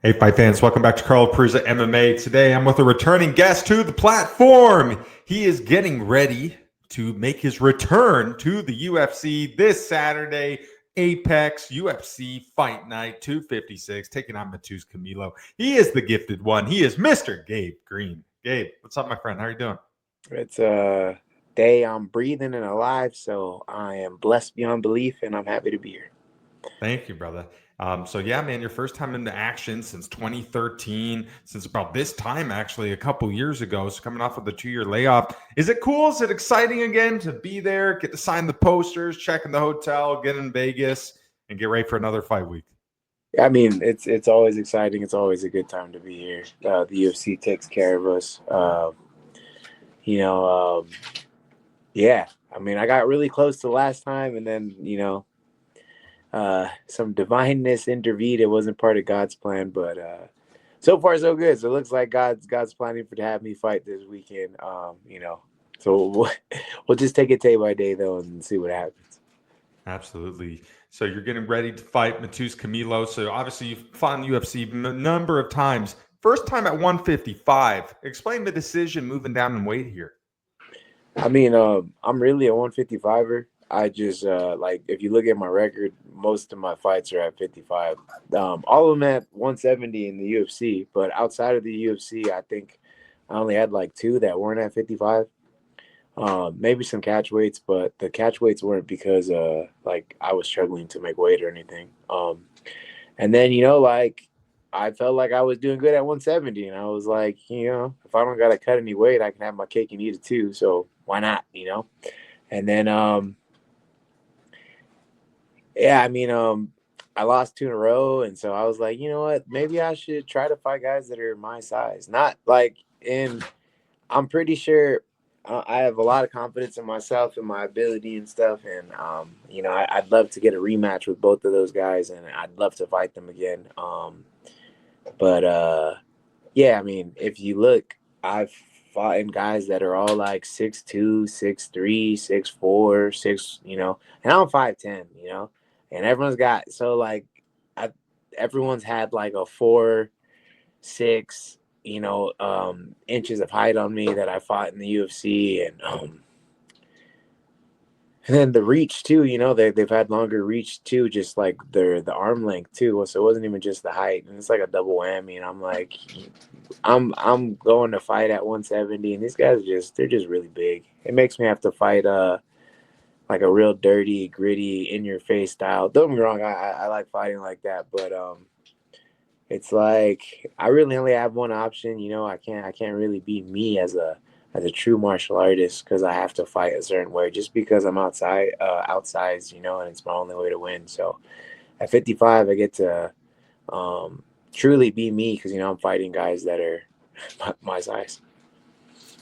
Hey, fight fans, welcome back to Carl Prusa MMA. Today, I'm with a returning guest to the platform. He is getting ready to make his return to the UFC this Saturday, Apex UFC Fight Night 256, taking on Matheus Camilo. He is the gifted one. He is Mr. Gabe Green. Gabe, what's up, my friend? How are you doing? It's a day I'm breathing and alive, so I am blessed beyond belief, and I'm happy to be here. Thank you, brother. So yeah, man, your first time into action since 2013, since about this time, actually, a couple years ago. So coming off of the 2-year layoff, is it cool? Is it exciting again to be there, get to sign the posters, check in the hotel, get in Vegas, and get ready for another fight week? I mean, it's always exciting. It's always a good time to be here. The UFC takes care of us. You know, um, yeah. I mean, I got really close to last time, and then some divineness intervened. It wasn't part of God's plan, but so far so good. So it looks like God's planning to have me fight this weekend. So we'll just take it day by day though, and see what happens. Absolutely. So you're getting ready to fight Matheus Camilo. So obviously you've fought in UFC number of times. First time at 155. Explain the decision moving down in weight here. I mean, I'm really a 155er. I just like if you look at my record, most of my fights are at 55. All of them at 170 in the UFC, but outside of the UFC, I think I only had like two that weren't at 55. Maybe some catch weights, but the catch weights weren't because like I was struggling to make weight or anything. And then like I felt like I was doing good at 170, and I was like, if I don't gotta cut any weight, I can have my cake and eat it too. So why not? And then yeah, I mean I lost two in a row, and so I was like, you know what, maybe I should try to fight guys that are my size. Not like in I'm pretty sure I have a lot of confidence in myself and my ability and stuff. And, I'd love to get a rematch with both of those guys, and I'd love to fight them again. But yeah, I mean, if you look, I've fought in guys that are all like 6'2", 6'3", 6'4", 6, and I'm 5'10", and everyone's got, so like, I, everyone's had like a 4'6", inches of height on me that I fought in the UFC, and then the reach too. They've had longer reach too, just like the arm length too. So it wasn't even just the height, and it's like a double whammy. And I'm like, I'm going to fight at 170, and these guys they're just really big. It makes me have to fight like a real dirty, gritty, in your face style. Don't get me wrong, I like fighting like that, but it's like I really only have one option. I can't really be me as a true martial artist because I have to fight a certain way just because I'm outsized, and it's my only way to win. So at 55, I get to truly be me because I'm fighting guys that are my size.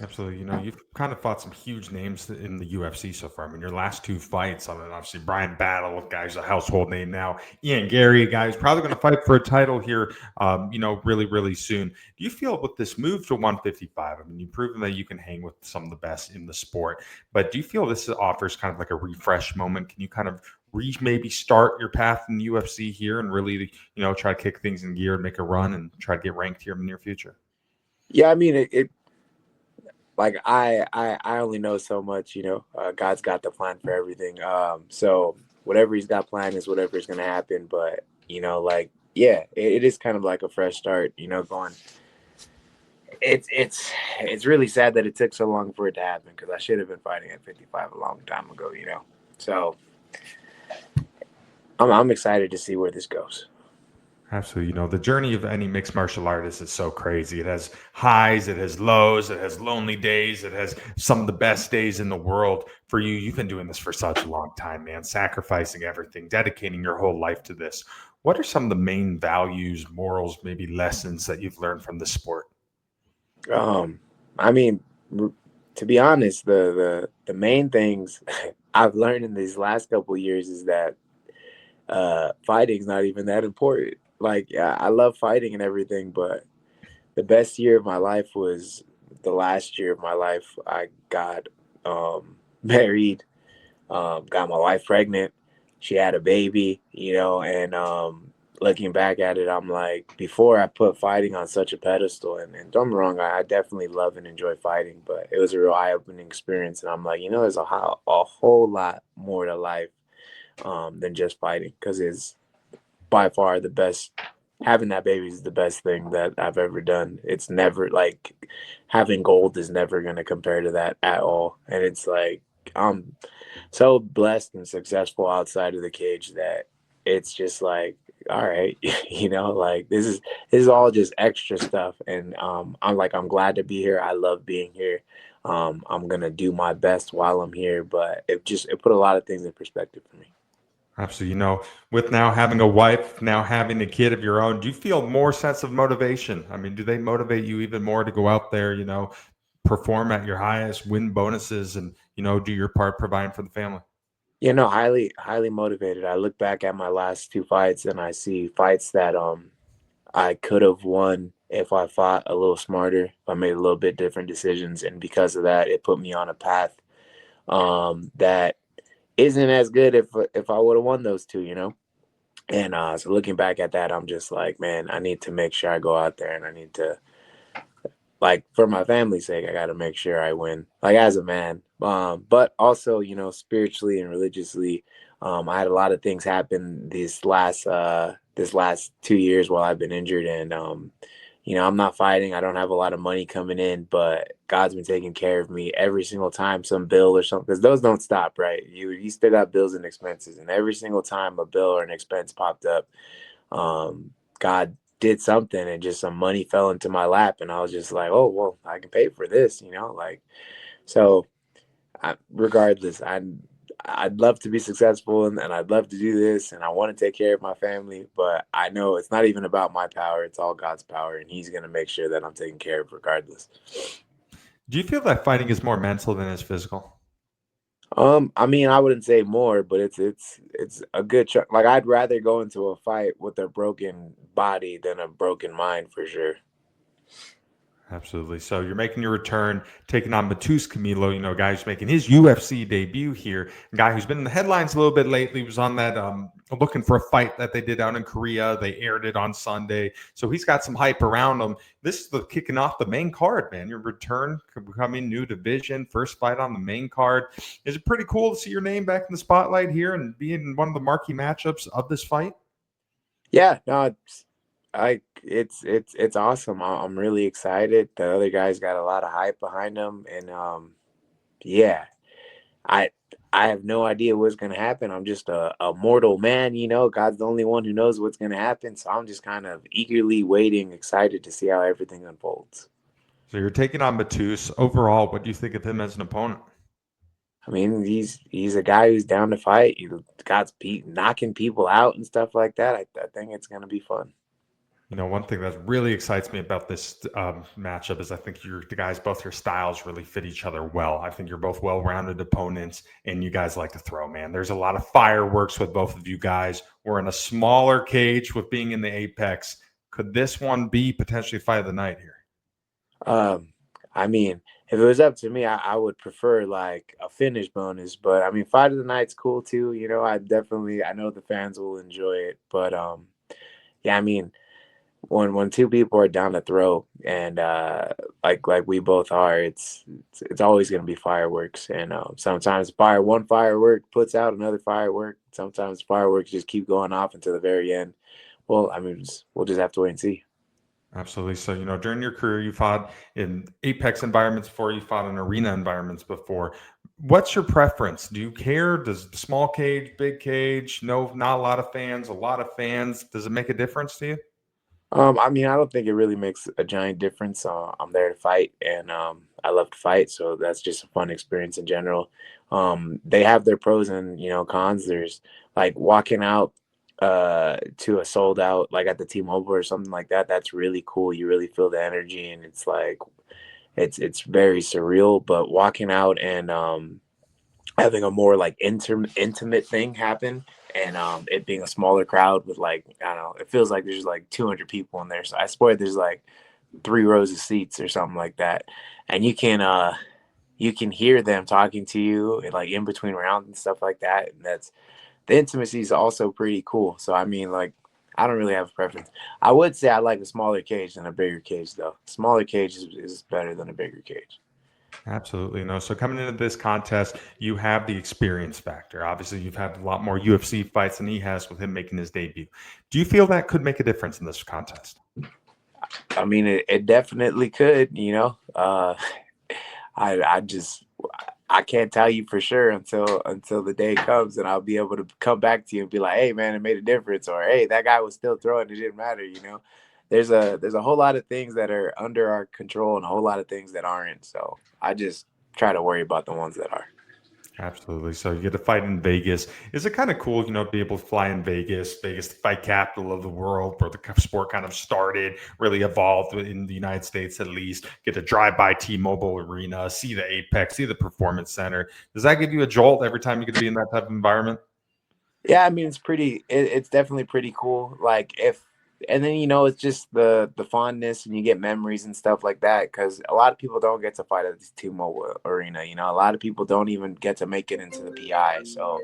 Absolutely. You've kind of fought some huge names in the UFC so far. I mean, your last two fights, I mean, obviously Brian Battle, guy's a household name now. Ian Gary, a guy who's probably going to fight for a title here, really, really soon. Do you feel with this move to 155? I mean, you've proven that you can hang with some of the best in the sport, but do you feel this offers kind of like a refresh moment? Can you kind of maybe start your path in the UFC here and really, try to kick things in gear and make a run and try to get ranked here in the near future? Yeah, I mean it like I only know so much. God's got the plan for everything. So whatever he's got planned is whatever is going to happen. But like, yeah, it is kind of like a fresh start. Going. It's really sad that it took so long for it to happen because I should have been fighting at 55 a long time ago. So I'm excited to see where this goes. Absolutely. The journey of any mixed martial artist is so crazy. It has highs, it has lows, it has lonely days, it has some of the best days in the world. For you, you've been doing this for such a long time, man, sacrificing everything, dedicating your whole life to this. What are some of the main values, morals, maybe lessons that you've learned from the sport? I mean, to be honest, the main things I've learned in these last couple of years is that fighting's not even that important. Like, yeah, I love fighting and everything, but the best year of my life was the last year of my life. I got married, got my wife pregnant. She had a baby, and looking back at it, I'm like, before I put fighting on such a pedestal, and don't get me wrong, I definitely love and enjoy fighting, but it was a real eye-opening experience, and I'm like, there's a whole lot more to life than just fighting, because it's by far the best. Having that baby is the best thing that I've ever done. It's never like having gold is never going to compare to that at all. And it's like I'm so blessed and successful outside of the cage that it's just like, all right, like this is all just extra stuff. And I'm glad to be here. I love being here. I'm gonna do my best while I'm here, but it put a lot of things in perspective for me. Absolutely. With now having a wife, now having a kid of your own, do you feel more sense of motivation? I mean, do they motivate you even more to go out there, perform at your highest, win bonuses, and, do your part providing for the family? Highly, highly motivated. I look back at my last two fights and I see fights that I could have won if I fought a little smarter, if I made a little bit different decisions, and because of that, it put me on a path that isn't as good if I would have won those two. And so looking back at that, I'm just like, man, I need to make sure I go out there and I need to, like, for my family's sake, I got to make sure I win, like, as a man. But also, spiritually and religiously, I had a lot of things happen this last 2 years while I've been injured, and I'm not fighting. I don't have a lot of money coming in, but God's been taking care of me every single time some bill or something, because those don't stop, right? You still got bills and expenses, and every single time a bill or an expense popped up, God did something and just some money fell into my lap, and I was just like, oh well, I can pay for this, like. So regardless, I'd love to be successful, and I'd love to do this, and I want to take care of my family, but I know it's not even about my power, it's all God's power, and he's going to make sure that I'm taken care of regardless. Do you feel that fighting is more mental than is physical? I mean, I wouldn't say more, but it's a good chunk. Like, I'd rather go into a fight with a broken body than a broken mind, for sure. Absolutely. So you're making your return, taking on Matheus Camilo, a guy who's making his UFC debut here. A guy who's been in the headlines a little bit lately. Was on that looking for a fight that they did out in Korea. They aired it on Sunday. So he's got some hype around him. This is the kicking off the main card, man. Your return, becoming new division, first fight on the main card. Is it pretty cool to see your name back in the spotlight here and be in one of the marquee matchups of this fight? Yeah, no, it's awesome. I'm really excited. The other guys got a lot of hype behind them, and yeah, I I have no idea what's gonna happen. I'm just a mortal man. God's the only one who knows what's gonna happen. So I'm just kind of eagerly waiting, excited to see how everything unfolds. So you're taking on Matheus. Overall, what do you think of him as an opponent? I mean, he's a guy who's down to fight. God's knocking people out and stuff like that. I think it's gonna be fun. One thing that really excites me about this matchup is I think the guys, both your styles really fit each other well. I think you're both well-rounded opponents, and you guys like to throw, man. There's a lot of fireworks with both of you guys. We're in a smaller cage with being in the Apex. Could this one be potentially fight of the night here? Um, I mean, if it was up to me, I would prefer like a finish bonus. But I mean, fight of the night's cool too. I know the fans will enjoy it. But yeah, I mean, when two people are down to throw, and like we both are, it's always gonna be fireworks. And sometimes one firework puts out another firework. Sometimes fireworks just keep going off until the very end. Well, I mean, we'll just have to wait and see. Absolutely. So, during your career, you fought in Apex environments before, you fought in arena environments before. What's your preference? Do you care? Does small cage, big cage? No, not a lot of fans, a lot of fans. Does it make a difference to you? I mean, I don't think it really makes a giant difference. I'm there to fight, and I love to fight, so that's just a fun experience in general. They have their pros and cons. There's like walking out to a sold out, like at the T-Mobile or something like that. That's really cool. You really feel the energy, and it's like it's very surreal. But walking out and having a more like intimate thing happen, and it being a smaller crowd with, like, I don't know, it feels like there's like 200 people in there, so I swear there's like 3 rows of seats or something like that, and you can hear them talking to you, and like in between rounds and stuff like that, and that's the intimacy is also pretty cool. So I mean, like, I don't really have a preference. I would say I like a smaller cage than a bigger cage, though. Smaller cage is better than a bigger cage. Absolutely. No. So coming into this contest, you have the experience factor. Obviously, you've had a lot more UFC fights than he has with him making his debut. Do you feel that could make a difference in this contest? I mean, it definitely could. I just I can't tell you for sure until the day comes, and I'll be able to come back to you and be like, hey man, it made a difference, or hey, that guy was still throwing, it didn't matter. There's a whole lot of things that are under our control and a whole lot of things that aren't. So I just try to worry about the ones that are. Absolutely. So you get to fight in Vegas. Is it kind of cool, to be able to fly in Vegas, Vegas, the fight capital of the world, where the sport kind of started, really evolved in the United States at least? Get to drive by T-Mobile Arena, see the Apex, see the Performance Center. Does that give you a jolt every time you get to be in that type of environment? Yeah, I mean it's definitely pretty cool. Like if and then it's just the fondness and you get memories and stuff like that because a lot of people don't get to fight at the T-Mobile Arena. A lot of people don't even get to make it into the PI. So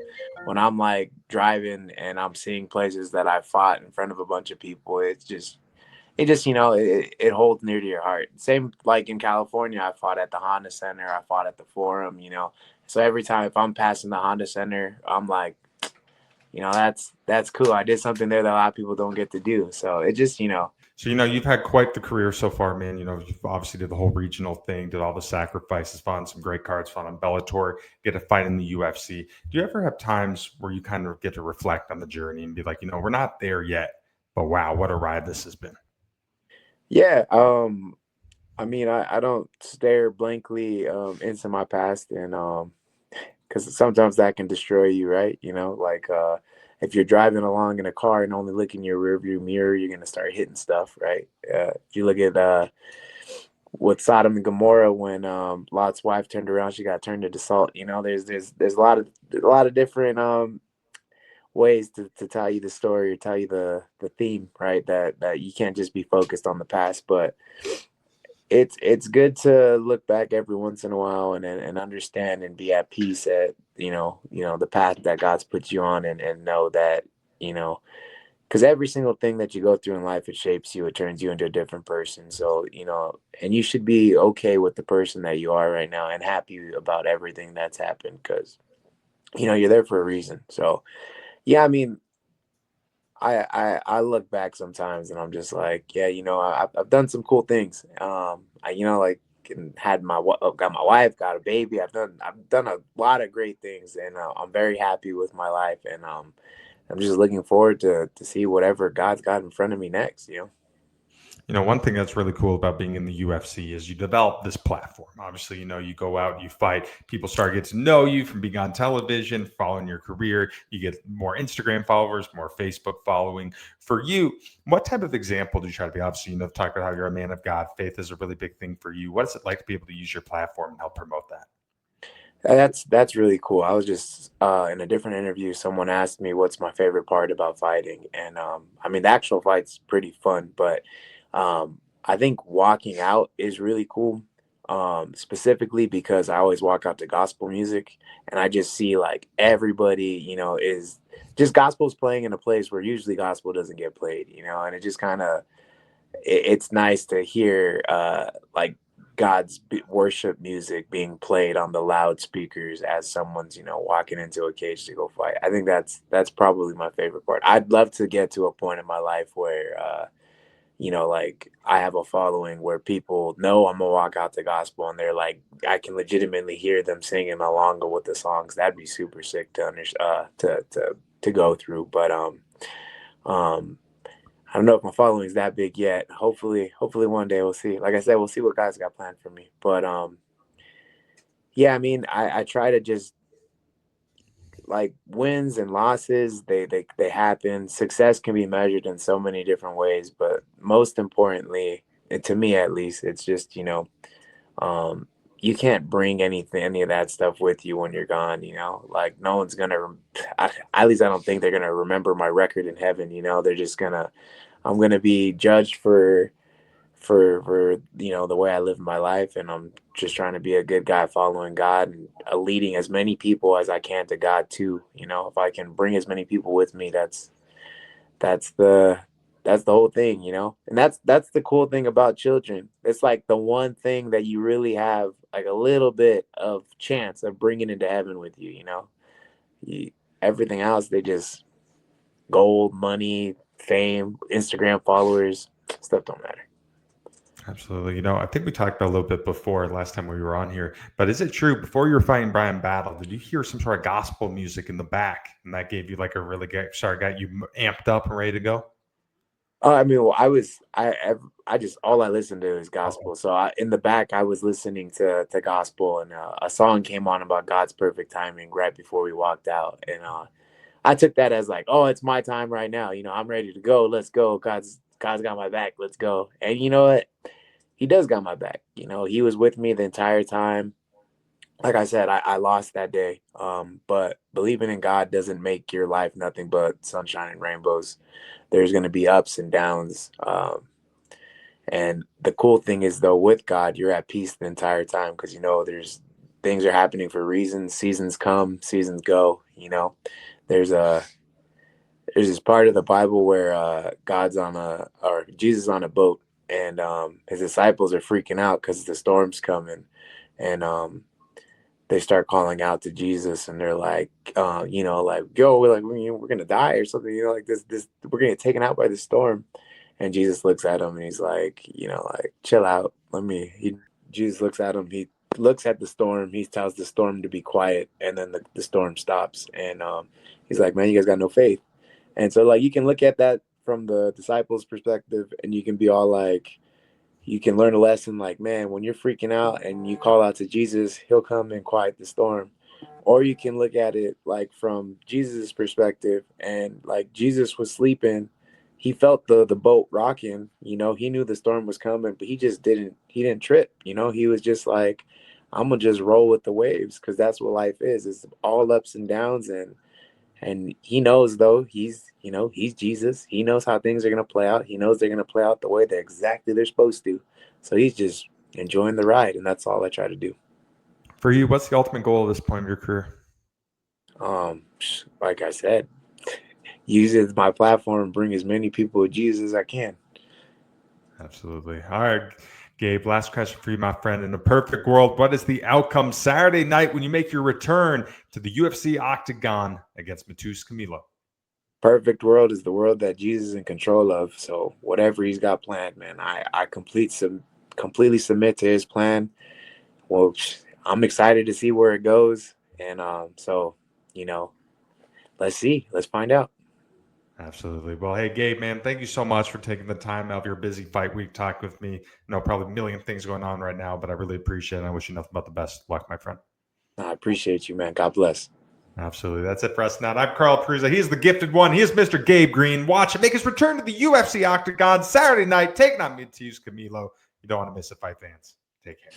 when I'm like driving and I'm seeing places that I fought in front of a bunch of people, it holds near to your heart. Same like in California, I fought at the Honda Center, I fought at the Forum. So every time if I'm passing the Honda Center, I'm like, that's cool. I did something there that a lot of people don't get to do. So it just. So, you've had quite the career so far, man. You've obviously did the whole regional thing, did all the sacrifices, fought on some great cards, fought on Bellator, get to fight in the UFC. Do you ever have times where you kind of get to reflect on the journey and be like, we're not there yet, but wow, what a ride this has been? Yeah. I mean, I don't stare blankly into my past, and because sometimes that can destroy you, right? Like if you're driving along in a car and only look in your rearview mirror, you're gonna start hitting stuff, right? If you look at with Sodom and Gomorrah, when Lot's wife turned around, she got turned into salt. There's a lot of different ways to tell you the story or tell you the theme, right? That you can't just be focused on the past, but it's good to look back every once in a while and understand and be at peace at the path that God's put you on, and know that you know because every single thing that you go through in life, it shapes you, it turns you into a different person. So and you should be okay with the person that you are right now and happy about everything that's happened, because you're there for a reason. So yeah, I mean, I look back sometimes and I'm just like, yeah, I've done some cool things. Like and got my wife, got a baby. I've done a lot of great things, and I'm very happy with my life, and I'm just looking forward to see whatever God's got in front of me next. One thing that's really cool about being in the UFC is you develop this platform. Obviously, you go out, you fight, people start getting to know you from being on television, following your career. You get more Instagram followers, more Facebook following. For you, what type of example do you try to be? Obviously, talk about how you're a man of God. Faith is a really big thing for you. What is it like to be able to use your platform and help promote that? That's really cool. I was just in a different interview. Someone asked me what's my favorite part about fighting, and I mean the actual fight's pretty fun, but I think walking out is really cool. Specifically because I always walk out to gospel music, and I just see like everybody, is just gospel's playing in a place where usually gospel doesn't get played, and it just kind of it's nice to hear like God's worship music being played on the loudspeakers as someone's walking into a cage to go fight. I think that's probably my favorite part. I'd love to get to a point in my life where like I have a following where people know I'm gonna walk out to gospel, and they're like, I can legitimately hear them singing along with the songs. That'd be super sick to to go through. But um I don't know if my following is that big yet. Hopefully one day we'll see. Like I said, we'll see what God's got planned for me. But yeah, I mean, I try to just like wins and losses, they happen. Success can be measured in so many different ways, but most importantly, and to me at least, it's just um, you can't bring any of that stuff with you when you're gone. Like no one's gonna. At least I don't think they're gonna remember my record in heaven. They're just gonna. I'm gonna be judged for the way I live my life, and I'm just trying to be a good guy following God and leading as many people as I can to God too. If I can bring as many people with me, that's the that's the whole thing, you know. And that's the cool thing about children. It's like the one thing that you really have like a little bit of chance of bringing into heaven with you, you know. You, everything else, they just gold, money, fame, Instagram followers, stuff don't matter. Absolutely. I think we talked about a little bit before last time we were on here, but is it true before you were fighting Brian Battle, did you hear some sort of gospel music in the back and that gave you like a really got you amped up and ready to go? I mean, well, I just all I listened to is gospel. So in the back, I was listening to gospel, and a song came on about God's perfect timing right before we walked out, and I took that as like, oh, it's my time right now. You know, I'm ready to go. Let's go. God's got my back. Let's go. And you know what? He does got my back. You know, he was with me the entire time. Like I said, I lost that day. But believing in God doesn't make your life nothing but sunshine and rainbows. There's going to be ups and downs. And the cool thing is, though, with God, you're at peace the entire time because, you know, there's things are happening for reasons. Seasons come, seasons go. You know, there's a there's this part of the Bible where God's on a or Jesus on a boat, and his disciples are freaking out because the storm's coming, and they start calling out to Jesus, and they're like, you know, like, yo, we're gonna die or something, you know, like this, we're gonna get taken out by the storm. And Jesus looks at him and he's like, you know, like, chill out. Jesus looks at him. He looks at the storm. He tells the storm to be quiet, and then the storm stops. And he's like, man, you guys got no faith. And so, like, you can look at that from the disciples' perspective, and you can be all like, you can learn a lesson like, man, when you're freaking out and you call out to Jesus, he'll come and quiet the storm. Or you can look at it like from Jesus' perspective, and like Jesus was sleeping. He felt the boat rocking, you know, he knew the storm was coming, but he didn't trip, you know, he was just like, I'm gonna just roll with the waves because that's what life is. It's all ups and downs, and he knows, though, you know, he's Jesus. He knows how things are going to play out. He knows they're going to play out the way that exactly they're supposed to. So he's just enjoying the ride. And that's all I try to do. For you, what's the ultimate goal at this point of your career? Like I said, use it as my platform and bring as many people with Jesus as I can. Absolutely. All right, Gabe, last question for you, my friend. In a perfect world, what is the outcome Saturday night when you make your return to the UFC octagon against Matheus Camilo? Perfect world is the world that Jesus is in control of. So whatever he's got planned, man, I completely submit to his plan. Well, I'm excited to see where it goes. And so, you know, let's see. Let's find out. Absolutely. Well, hey, Gabe, man, thank you so much for taking the time out of your busy fight week talk with me. Probably a million things going on right now, but I really appreciate it. I wish you nothing but the best luck, my friend. I appreciate you, man. God bless. Absolutely. That's it for us now. I'm Carl Prusa. He's the gifted one. He is Mr. Gabe Green. Watch him make his return to the UFC octagon Saturday night, taking on Matheus Camilo. You don't want to miss it, fight fans. Take care.